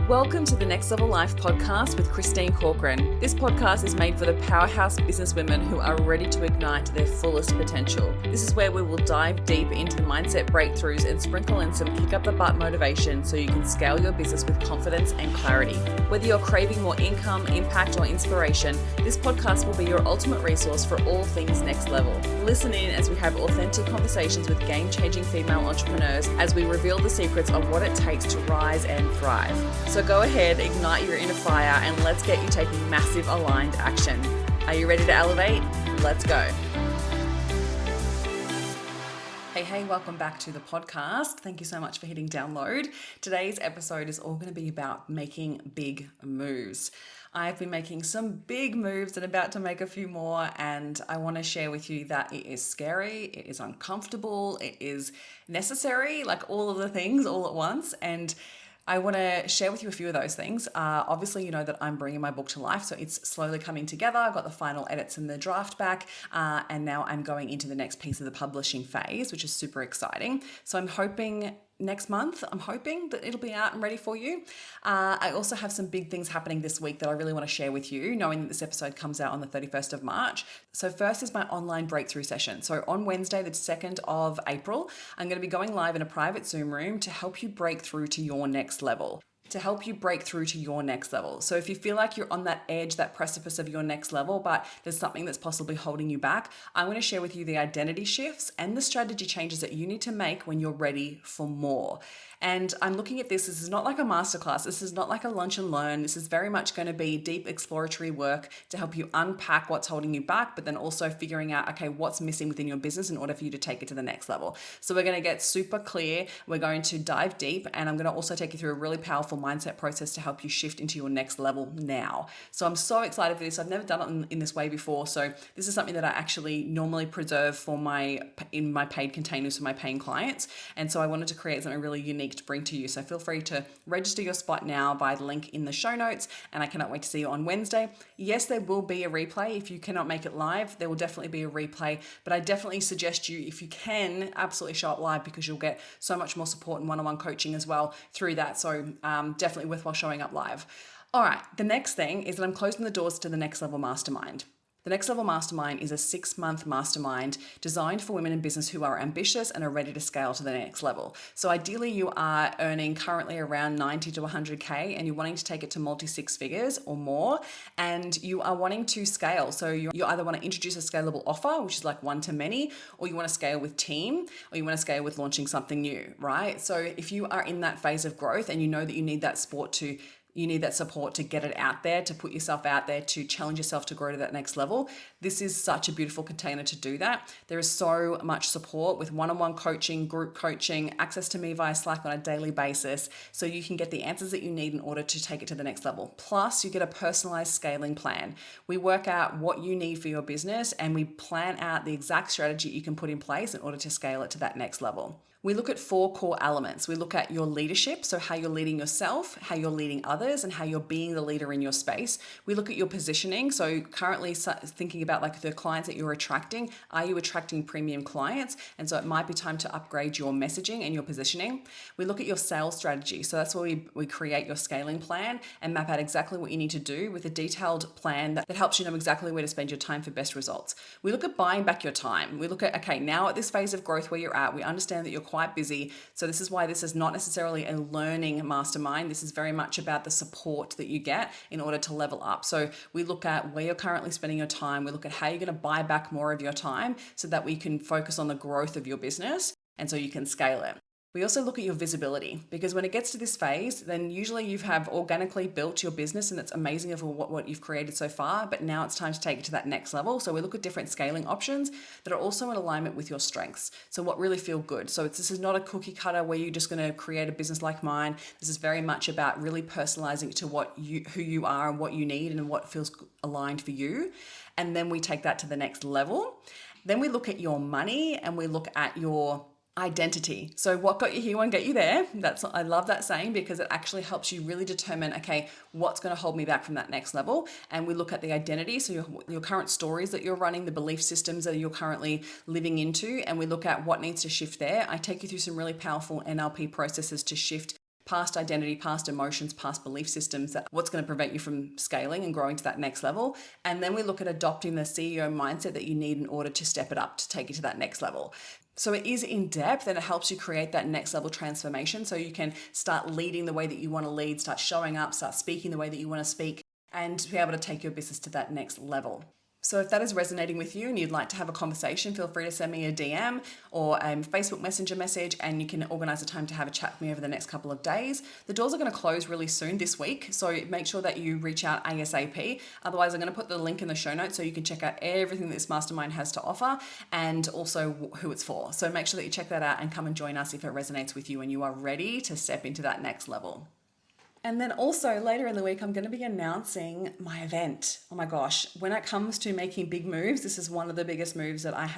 Welcome to the Next Level Life podcast with Christine Corcoran. This podcast is made for the powerhouse businesswomen who are ready to ignite their fullest potential. This is where we will dive deep into the mindset breakthroughs and sprinkle in some kick up the butt motivation so you can scale your business with confidence and clarity. Whether you're craving more income, impact, or inspiration, this podcast will be your ultimate resource for all things next level. Listen in as we have authentic conversations with game-changing female entrepreneurs as we reveal the secrets of what it takes to rise and thrive. So go ahead, ignite your inner fire, and let's get you taking massive aligned action. Are you ready to elevate? Let's go. Hey, welcome back to the podcast. Thank you so much for hitting download. Today's episode is all going to be about making big moves. I've been making some big moves and about to make a few more, and I want to share with you that it is scary, it is uncomfortable, it is necessary, like all of the things all at once. And I want to share with you a few of those things. Obviously, you know that I'm bringing my book to life, so it's slowly coming together. I've got the final edits and the draft back, and now I'm going into the next piece of the publishing phase, which is super exciting. So I'm hoping next month, that it'll be out and ready for you. I also have some big things happening this week that I really want to share with you, knowing that this episode comes out on the 31st of March. So first is my online breakthrough session. So on Wednesday, the 2nd of April, I'm going to be going live in a private Zoom room to help you break through to your next level. So if you feel like you're on that edge, that precipice of your next level, but there's something that's possibly holding you back, I'm going to share with you the identity shifts and the strategy changes that you need to make when you're ready for more. And I'm looking at this is not like a masterclass. This is not like a lunch and learn. This is very much going to be deep exploratory work to help you unpack what's holding you back, but then also figuring out, okay, what's missing within your business in order for you to take it to the next level. So we're going to get super clear. We're going to dive deep, and I'm going to also take you through a really powerful mindset process to help you shift into your next level now. So I'm so excited for this. I've never done it in this way before. So this is something that I actually normally preserve for in my paid containers for my paying clients. And so I wanted to create something really unique to bring to you. So feel free to register your spot now by the link in the show notes, and I cannot wait to see you on Wednesday. Yes, there will be a replay. If you cannot make it live, there will definitely be a replay, but I definitely suggest you, if you can, absolutely show up live because you'll get so much more support and one-on-one coaching as well through that. So definitely worthwhile showing up live. All right, the next thing is that I'm closing the doors to the Next Level Mastermind. The Next Level Mastermind is a 6-month mastermind designed for women in business who are ambitious and are ready to scale to the next level. So ideally you are earning currently around 90 to 100K and you're wanting to take it to multi-six figures or more, and you are wanting to scale. So you either want to introduce a scalable offer, which is like one to many, or you want to scale with team, or you want to scale with launching something new, right? So if you are in that phase of growth and you know that you need that support to get it out there, to put yourself out there, to challenge yourself to grow to that next level, this is such a beautiful container to do that. There is so much support with one-on-one coaching, group coaching, access to me via Slack on a daily basis, so you can get the answers that you need in order to take it to the next level. Plus, you get a personalized scaling plan. We work out what you need for your business and we plan out the exact strategy you can put in place in order to scale it to that next level. We look at 4 core elements. We look at your leadership, so how you're leading yourself, how you're leading others, and how you're being the leader in your space. We look at your positioning, so currently thinking about like the clients that you're attracting. Are you attracting premium clients? And so it might be time to upgrade your messaging and your positioning. We look at your sales strategy, so that's where we create your scaling plan and map out exactly what you need to do with a detailed plan that helps you know exactly where to spend your time for best results. We look at buying back your time. We look at, okay, now at this phase of growth where you're at, we understand that you're quite busy. So this is why this is not necessarily a learning mastermind. This is very much about the support that you get in order to level up. So we look at where you're currently spending your time. We look at how you're going to buy back more of your time so that we can focus on the growth of your business and so you can scale it. We also look at your visibility, because when it gets to this phase, then usually you have organically built your business and it's amazing of what you've created so far, but now it's time to take it to that next level. So we look at different scaling options that are also in alignment with your strengths. So what really feel good. So this is not a cookie cutter where you're just going to create a business like mine. This is very much about really personalizing it to who you are and what you need and what feels aligned for you. And then we take that to the next level. Then we look at your money and we look at your identity. So what got you here won't get you there. I love that saying because it actually helps you really determine, okay, what's going to hold me back from that next level? And we look at the identity. So your current stories that you're running, the belief systems that you're currently living into, and we look at what needs to shift there. I take you through some really powerful NLP processes to shift past identity, past emotions, past belief systems, that what's going to prevent you from scaling and growing to that next level. And then we look at adopting the CEO mindset that you need in order to step it up, to take you to that next level. So it is in depth, and it helps you create that next level transformation so you can start leading the way that you want to lead, start showing up, start speaking the way that you want to speak, and be able to take your business to that next level. So if that is resonating with you and you'd like to have a conversation, feel free to send me a DM or a Facebook Messenger message, and you can organize a time to have a chat with me over the next couple of days. The doors are going to close really soon this week, so make sure that you reach out ASAP. Otherwise, I'm going to put the link in the show notes so you can check out everything that this mastermind has to offer and also who it's for. So make sure that you check that out and come and join us if it resonates with you and you are ready to step into that next level. And then also later in the week, I'm going to be announcing my event. Oh my gosh, when it comes to making big moves, this is one of the biggest moves that I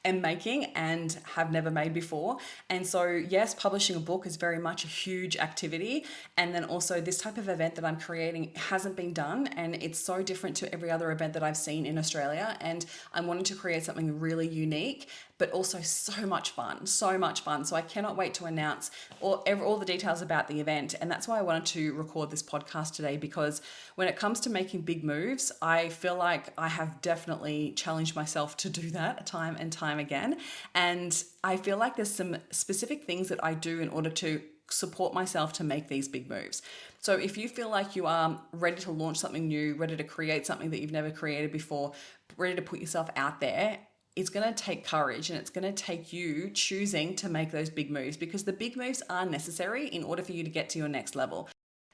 am making and have never made before. And so yes, publishing a book is very much a huge activity. And then also this type of event that I'm creating hasn't been done, and it's so different to every other event that I've seen in Australia. And I'm wanting to create something really unique, but also so much fun, so much fun. So I cannot wait to announce all the details about the event. And that's why I wanted to record this podcast today, because when it comes to making big moves, I feel like I have definitely challenged myself to do that time and time again. And I feel like there's some specific things that I do in order to support myself to make these big moves. So if you feel like you are ready to launch something new, ready to create something that you've never created before, ready to put yourself out there, it's going to take courage, and it's going to take you choosing to make those big moves, because the big moves are necessary in order for you to get to your next level.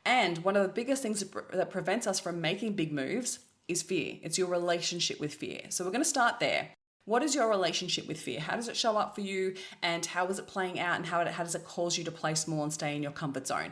And one of the biggest things that prevents us from making big moves is fear. It's your relationship with fear. So we're going to start there. What is your relationship with fear? How does it show up for you, and how is it playing out, and how does it cause you to play small and stay in your comfort zone?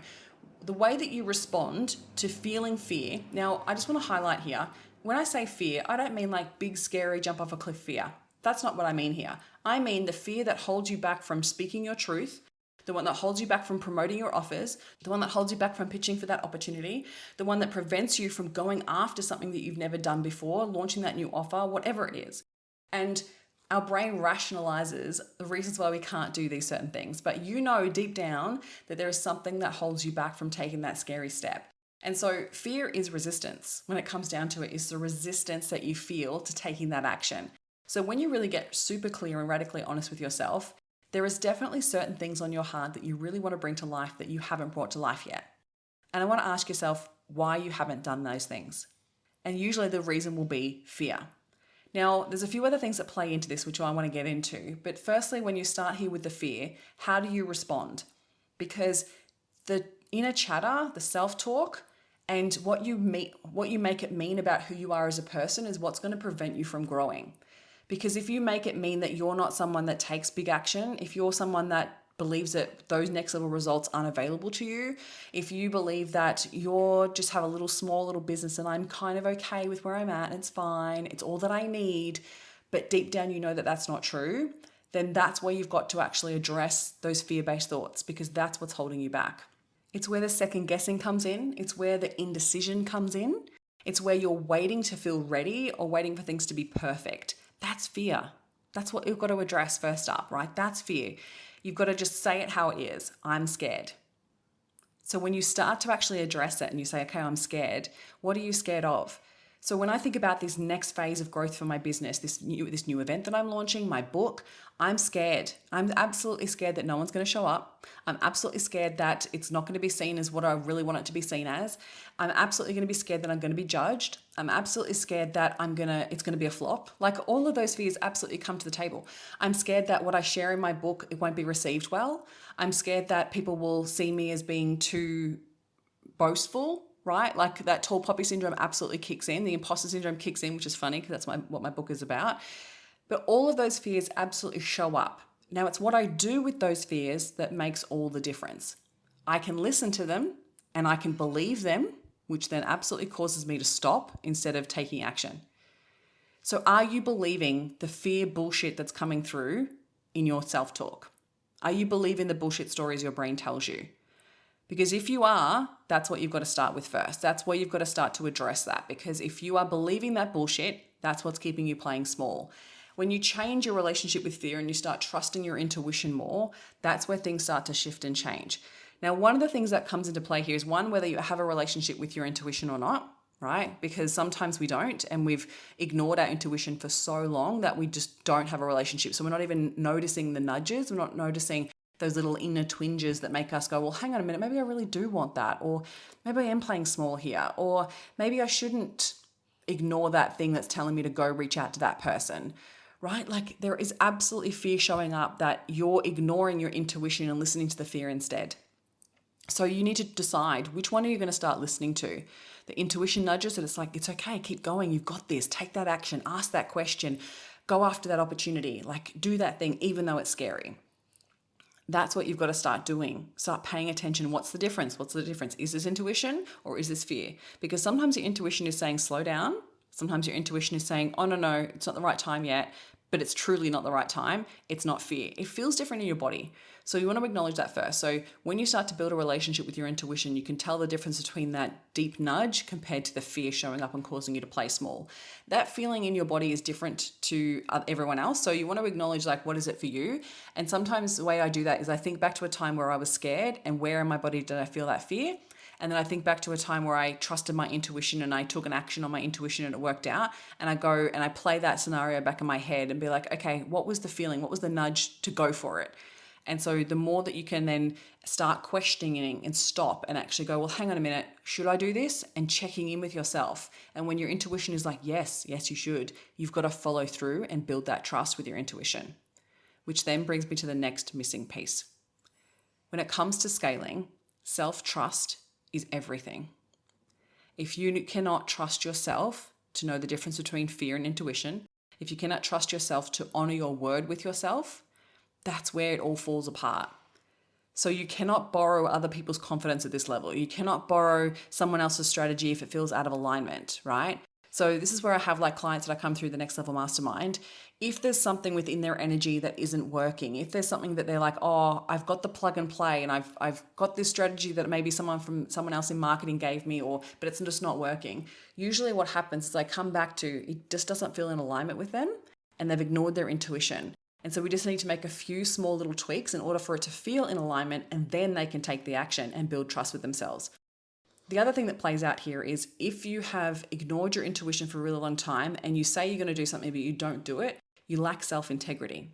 The way that you respond to feeling fear. Now, I just want to highlight here, when I say fear, I don't mean like big, scary, jump off a cliff fear. That's not what I mean here. I mean the fear that holds you back from speaking your truth, the one that holds you back from promoting your offers, the one that holds you back from pitching for that opportunity, the one that prevents you from going after something that you've never done before, launching that new offer, whatever it is. And our brain rationalizes the reasons why we can't do these certain things, but you know deep down that there is something that holds you back from taking that scary step. And so fear is resistance. When it comes down to it, is the resistance that you feel to taking that action. So when you really get super clear and radically honest with yourself, there is definitely certain things on your heart that you really want to bring to life that you haven't brought to life yet. And I want to ask yourself why you haven't done those things. And usually the reason will be fear. Now, there's a few other things that play into this, which I want to get into. But firstly, when you start here with the fear, how do you respond? Because the inner chatter, the self-talk, and what you make it mean about who you are as a person is what's going to prevent you from growing. Because if you make it mean that you're not someone that takes big action, if you're someone that believes that those next level results aren't available to you, if you believe that you're just have a small little business and I'm kind of okay with where I'm at, and it's fine, it's all that I need, but deep down you know that that's not true, then that's where you've got to actually address those fear-based thoughts, because that's what's holding you back. It's where the second guessing comes in. It's where the indecision comes in. It's where you're waiting to feel ready or waiting for things to be perfect. That's fear. That's what you've got to address first up, right? That's fear. You've got to just say it how it is. I'm scared. So when you start to actually address it and you say, okay, I'm scared, what are you scared of? So when I think about this next phase of growth for my business, this new event that I'm launching, my book, I'm scared. I'm absolutely scared that no one's going to show up. I'm absolutely scared that it's not going to be seen as what I really want it to be seen as. I'm absolutely going to be scared that I'm going to be judged. I'm absolutely scared that it's going to be a flop. Like, all of those fears absolutely come to the table. I'm scared that what I share in my book, it won't be received well. I'm scared that people will see me as being too boastful, right? Like, that tall poppy syndrome absolutely kicks in. The imposter syndrome kicks in, which is funny because that's what my book is about. But all of those fears absolutely show up. Now, it's what I do with those fears that makes all the difference. I can listen to them and I can believe them, which then absolutely causes me to stop instead of taking action. So are you believing the fear bullshit that's coming through in your self-talk? Are you believing the bullshit stories your brain tells you? Because if you are, that's what you've got to start with first. That's where you've got to start to address that. Because if you are believing that bullshit, that's what's keeping you playing small. When you change your relationship with fear and you start trusting your intuition more, that's where things start to shift and change. Now, one of the things that comes into play here is one, whether you have a relationship with your intuition or not, right? Because sometimes we don't, and we've ignored our intuition for so long that we just don't have a relationship. So we're not even noticing the nudges. We're not noticing those little inner twinges that make us go, well, hang on a minute, maybe I really do want that. Or maybe I am playing small here. Or maybe I shouldn't ignore that thing that's telling me to go reach out to that person, right? Like there is absolutely fear showing up that you're ignoring your intuition and listening to the fear instead. So you need to decide which one are you going to start listening to. The intuition nudges that it's like, it's okay, keep going, you've got this, take that action, ask that question, go after that opportunity, like do that thing even though it's scary. That's what you've got to start doing. Start paying attention. What's the difference? What's the difference? Is this intuition or is this fear? Because sometimes your intuition is saying slow down. Sometimes your intuition is saying, oh no, it's not the right time yet, but it's truly not the right time. It's not fear. It feels different in your body. So you want to acknowledge that first. So when you start to build a relationship with your intuition, you can tell the difference between that deep nudge compared to the fear showing up and causing you to play small. That feeling in your body is different to everyone else. So you want to acknowledge, like, what is it for you? And sometimes the way I do that is I think back to a time where I was scared and where in my body did I feel that fear? And then I think back to a time where I trusted my intuition and I took an action on my intuition and it worked out. And I go and I play that scenario back in my head and be like, okay, what was the feeling? What was the nudge to go for it? And so the more that you can then start questioning and stop and actually go, well, hang on a minute, should I do this? And checking in with yourself. And when your intuition is like, yes, you should, you've got to follow through and build that trust with your intuition, which then brings me to the next missing piece. When it comes to scaling, self-trust is everything. If you cannot trust yourself to know the difference between fear and intuition, if you cannot trust yourself to honor your word with yourself, that's where it all falls apart. So you cannot borrow other people's confidence at this level. You cannot borrow someone else's strategy if it feels out of alignment, right? So this is where I have like clients that I come through the next level mastermind. If there's something within their energy that isn't working, if there's something that they're like, oh, I've got the plug and play and I've got this strategy that maybe someone else in marketing gave me, but it's just not working. Usually what happens is I come back to, it just doesn't feel in alignment with them and they've ignored their intuition. And so we just need to make a few small little tweaks in order for it to feel in alignment, and then they can take the action and build trust with themselves. The other thing that plays out here is if you have ignored your intuition for a really long time and you say you're going to do something but you don't do it, you lack self-integrity.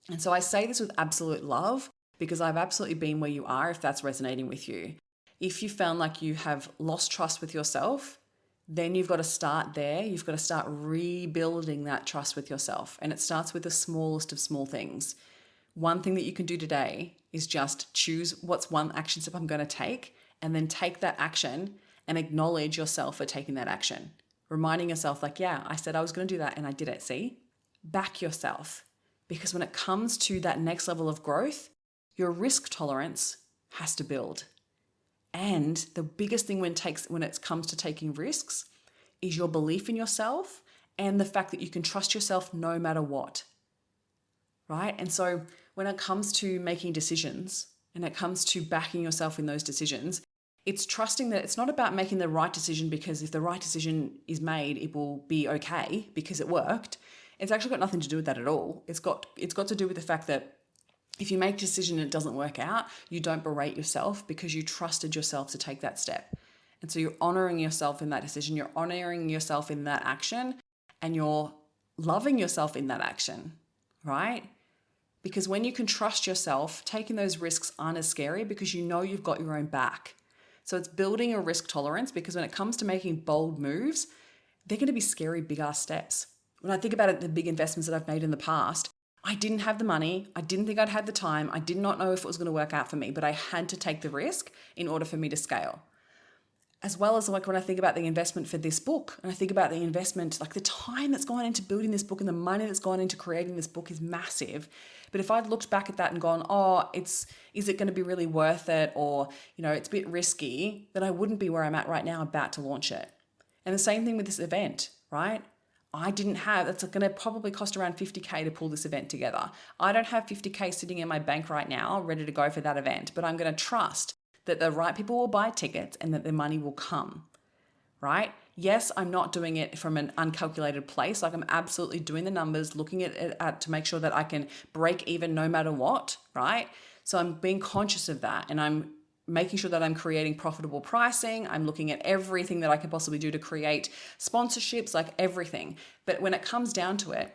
And so I say this with absolute love because I've absolutely been where you are if that's resonating with you. If you found like you have lost trust with yourself, then you've got to start there. You've got to start rebuilding that trust with yourself. And it starts with the smallest of small things. One thing that you can do today is just choose what's one action step I'm going to take, and then take that action and acknowledge yourself for taking that action. Reminding yourself like, yeah, I said I was going to do that and I did it. See? Back yourself. Because when it comes to that next level of growth, your risk tolerance has to build. And the biggest thing when it comes to taking risks is your belief in yourself and the fact that you can trust yourself no matter what, right? And so when it comes to making decisions and it comes to backing yourself in those decisions, it's trusting that it's not about making the right decision because if the right decision is made, it will be okay because it worked. It's actually got nothing to do with that at all. It's got to do with the fact that if you make a decision and it doesn't work out, you don't berate yourself because you trusted yourself to take that step. And so you're honoring yourself in that decision, you're honoring yourself in that action, and you're loving yourself in that action, right? Because when you can trust yourself, taking those risks aren't as scary because you know you've got your own back. So it's building a risk tolerance because when it comes to making bold moves, they're going to be scary, big ass steps. When I think about it, the big investments that I've made in the past, I didn't have the money. I didn't think I'd had the time. I did not know if it was going to work out for me, but I had to take the risk in order for me to scale. As well as like when I think about the investment for this book and I think about the investment, like the time that's gone into building this book and the money that's gone into creating this book is massive. But if I'd looked back at that and gone, oh, is it going to be really worth it? Or, it's a bit risky, then I wouldn't be where I'm at right now about to launch it. And the same thing with this event, right? It's going to probably cost around 50K to pull this event together. I don't have 50K sitting in my bank right now, ready to go for that event, but I'm going to trust that the right people will buy tickets and that the money will come, right? Yes, I'm not doing it from an uncalculated place. Like I'm absolutely doing the numbers, looking at it to make sure that I can break even no matter what, right? So I'm being conscious of that and I'm making sure that I'm creating profitable pricing. I'm looking at everything that I can possibly do to create sponsorships, like everything. But when it comes down to it,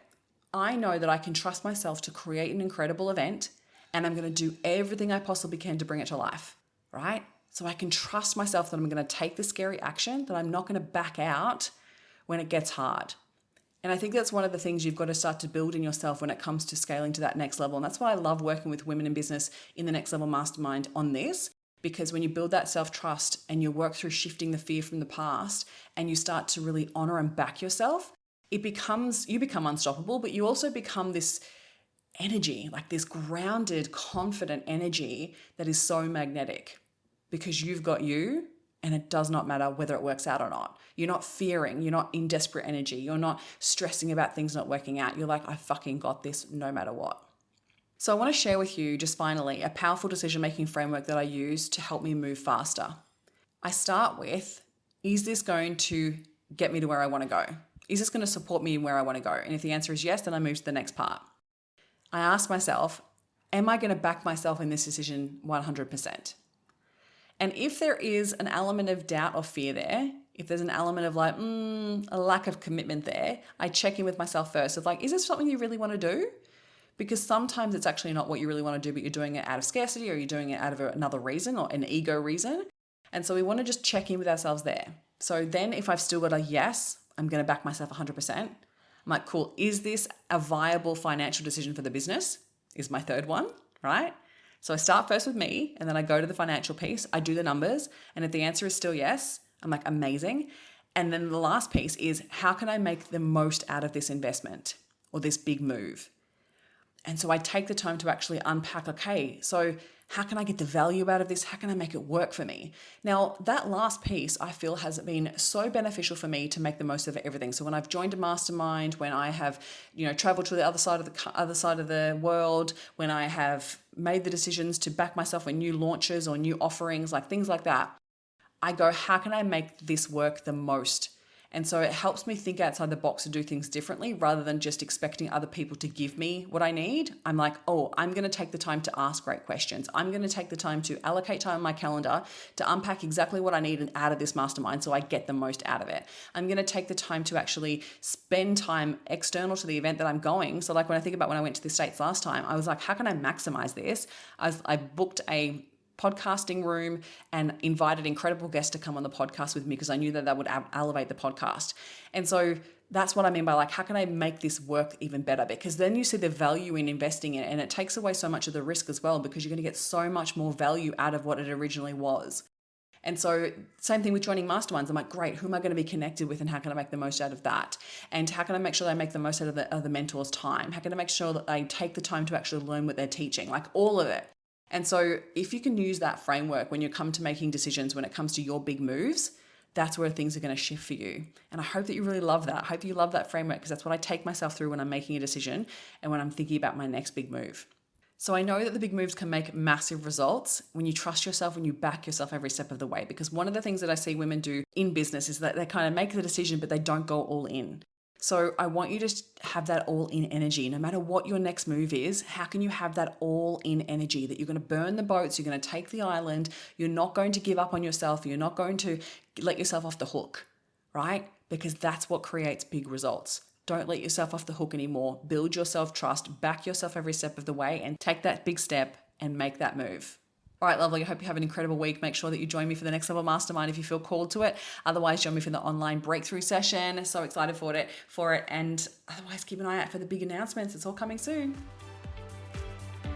I know that I can trust myself to create an incredible event, and I'm going to do everything I possibly can to bring it to life, right? So I can trust myself that I'm going to take the scary action, that I'm not going to back out when it gets hard. And I think that's one of the things you've got to start to build in yourself when it comes to scaling to that next level. And that's why I love working with women in business in the Next Level Mastermind on this, because when you build that self-trust and you work through shifting the fear from the past and you start to really honor and back yourself, you become unstoppable, but you also become this energy, like this grounded, confident energy that is so magnetic, because you've got you. And it does not matter whether it works out or not. You're not fearing, you're not in desperate energy, you're not stressing about things not working out. You're like, I fucking got this no matter what. So I want to share with you, just finally, a powerful decision-making framework that I use to help me move faster. I start with, is this going to get me to where I want to go? Is this going to support me in where I want to go? And if the answer is yes, then I move to the next part. I ask myself, am I going to back myself in this decision 100%? And if there is an element of doubt or fear there, if there's an element of like, a lack of commitment there, I check in with myself first of like, is this something you really want to do? Because sometimes it's actually not what you really want to do, but you're doing it out of scarcity or you're doing it out of another reason or an ego reason. And so we want to just check in with ourselves there. So then if I've still got a yes, I'm going to back myself 100%. I'm like, cool, is this a viable financial decision for the business? Is my third one, right? So I start first with me and then I go to the financial piece. I do the numbers. And if the answer is still yes, I'm like, amazing. And then the last piece is, how can I make the most out of this investment or this big move? And so I take the time to actually unpack, okay, so how can I get the value out of this? How can I make it work for me? Now, that last piece I feel has been so beneficial for me to make the most of everything. So when I've joined a mastermind, when I have, traveled to the other side of the world, when I have made the decisions to back myself in new launches or new offerings, like things like that, I go, how can I make this work the most? And so it helps me think outside the box and do things differently rather than just expecting other people to give me what I need. I'm like, oh, I'm going to take the time to ask great questions. I'm going to take the time to allocate time on my calendar to unpack exactly what I need out of this mastermind so I get the most out of it. I'm going to take the time to actually spend time external to the event that I'm going. So like when I think about when I went to the States last time, I was like, how can I maximize this? I booked a podcasting room and invited incredible guests to come on the podcast with me because I knew that would elevate the podcast. And so that's what I mean by like, how can I make this work even better? Because then you see the value in investing in it, and it takes away so much of the risk as well, because you're going to get so much more value out of what it originally was. And so same thing with joining masterminds. I'm like, great, who am I going to be connected with and how can I make the most out of that? And how can I make sure that I make the most out of the mentor's time? How can I make sure that I take the time to actually learn what they're teaching? Like all of it. And so if you can use that framework when you come to making decisions, when it comes to your big moves, that's where things are going to shift for you. And I hope that you really love that. I hope you love that framework, because that's what I take myself through when I'm making a decision and when I'm thinking about my next big move. So I know that the big moves can make massive results when you trust yourself and you back yourself every step of the way. Because one of the things that I see women do in business is that they kind of make the decision, but they don't go all in. So I want you to have that all in energy. No matter what your next move is, how can you have that all in energy that you're going to burn the boats, you're going to take the island, you're not going to give up on yourself, you're not going to let yourself off the hook, right? Because that's what creates big results. Don't let yourself off the hook anymore. Build your self-trust, back yourself every step of the way, and take that big step and make that move. All right, lovely. I hope you have an incredible week. Make sure that you join me for the Next Level Mastermind if you feel called to it. Otherwise, join me for the online breakthrough session. So excited for it. And otherwise, keep an eye out for the big announcements. It's all coming soon.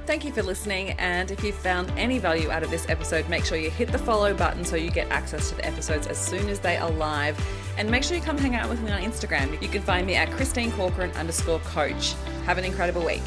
Thank you for listening. And if you found any value out of this episode, make sure you hit the follow button so you get access to the episodes as soon as they are live. And make sure you come hang out with me on Instagram. You can find me at ChristineCorcoran_coach. Have an incredible week.